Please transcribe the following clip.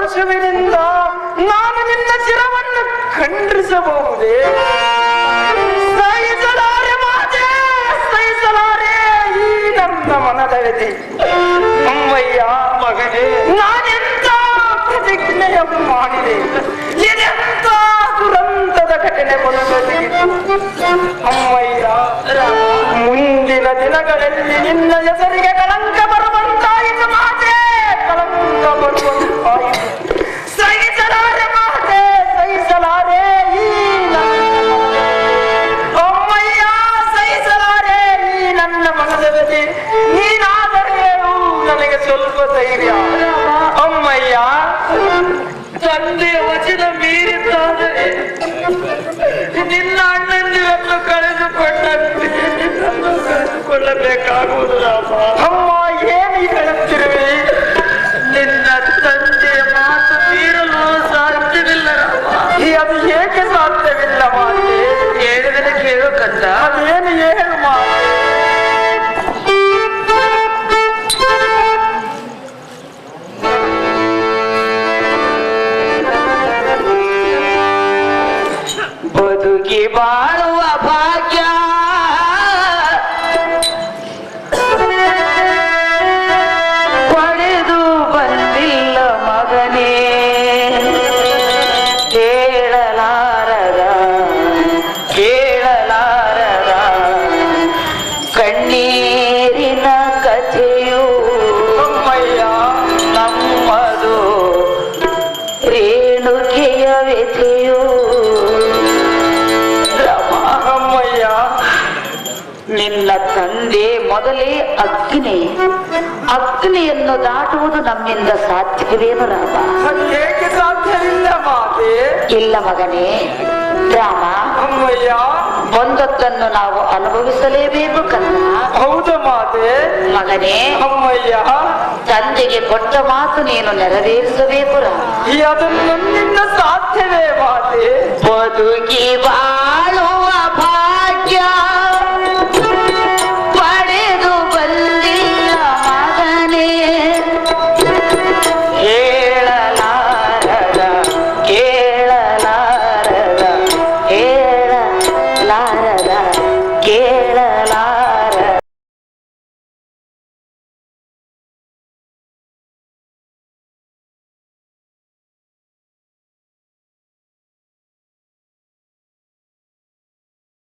ಪರಶುವಿನಿಂದ ನಾನು ನಿನ್ನ ಶಿರವನ್ನು ಖಂಡಿಸಬಹುದೇ? ಸಹಿಸಲಾರೆ ಮಾತೆ, ಸಹಿಸಲಾರೆ ಈ ನನ್ನ ಮನದ ವ್ಯಥೆ. ಅಮ್ಮಯ್ಯ ಮಗನೇ, ನಾನೆಂತ ಪ್ರತಿಜ್ಞೆಯ ಮಾಡಿದೆ, ಇದೆಂತ ದುರಂತದ ಘಟನೆ ಬಂದಿತ್ತು. ಅಮ್ಮಯ್ಯ, ಮುಂದಿನ ದಿನಗಳಲ್ಲಿ ನಿನ್ನ ಹೆಸರಿಗೆ ಕಳಂಕ ಬರುವಂತಾಯಿತು ಮಾತೆ, ಕಳಂಕ ಬರುವಂತಾಯಿತು. ಸಹಿಸಲಾರೆ ಮಾತೆ, ಸಹಿಸಲಾರೆ ಈ ಅಮ್ಮಯ್ಯ, ಸಹಿಸಲಾರೆ ಈ ನನ್ನ ಮನದ ವ್ಯಥೆ. ನೀನಾದರೂ ಹೇಳು, ನನಗೆ ಸ್ವಲ್ಪ ಧೈರ್ಯ. ಅಮ್ಮಯ್ಯ, ತಂದೆಯ ವಚನ ಮೀರಿದ್ದಾದರೆ ನಿನ್ನ ಅಣ್ಣಂದಿರನ್ನು ಕಳೆದುಕೊಳ್ಳಬೇಕಾಗುವುದು ರಾಮ. ಅಮ್ಮ, ಏನು ಹೇಳುತ್ತಿರುವೆ? ನಿನ್ನ ತಂದೆಯ ಮಾತು ಮೀರಲು ಸಾಧ್ಯವಿಲ್ಲ ರಾಮ. ಅದು ಏಕೆ ಸಾಧ್ಯವಿಲ್ಲ ಮಾತೆ? ಹೇಳಿದರೆ ಕೇಳು ಕಂದ. ಅದೇನು ಹೇಳು ಮಾತೆ? ಬದುಕಿ ಬಾಳುವ ಭಾಗ್ಯ ಪಡೆದು ಬಂದಿಲ್ಲ ಮಗನೇ, ಕೇಳಲಾರದ ಕೇಳಲಾರದ ಕಣ್ಣೀರಿನ ಕಥೆಯು ಅಮ್ಮಯ್ಯ ನಮ್ಮದು ರೇಣುಕೆಯ ವ್ಯಥೆಯು. ನಿನ್ನ ತಂದೆ ಮೊದಲೇ ಅಗ್ನಿಯನ್ನು ದಾಟುವುದು ನಮ್ಮಿಂದ ಸಾಧ್ಯವೇನು ರಾಮ? ಹೇಗೆ ಸಾಧ್ಯವಿಲ್ಲ ಮಾತೆ? ಇಲ್ಲ ಮಗನೇ ರಾಮ, ಅಮ್ಮಯ್ಯ, ಒಂದೊತ್ತನ್ನು ನಾವು ಅನುಭವಿಸಲೇಬೇಕು ಕನ್ನ. ಹೌದು ಮಾತೆ. ಮಗನೇ ಅಮ್ಮಯ್ಯ, ತಂದೆಗೆ ಕೊಟ್ಟ ಮಾತು ನೀನು ನೆರವೇರಿಸಬೇಕು ರಾಮ. ಅದನ್ನು ನನ್ನಿಂದ ಸಾಧ್ಯವೇ ಮಾತೆ? ಬದುಕಿ ಬಾಳುವ ಭಾಗ್ಯ ಪಡೆದು ಬಂದಿಲ್ಲ ಮಗನೇ, ಹೇಳಲಾರದ ಕೇಳಲಾರದ ಹೇಳಲಾರದ ಕೇಳ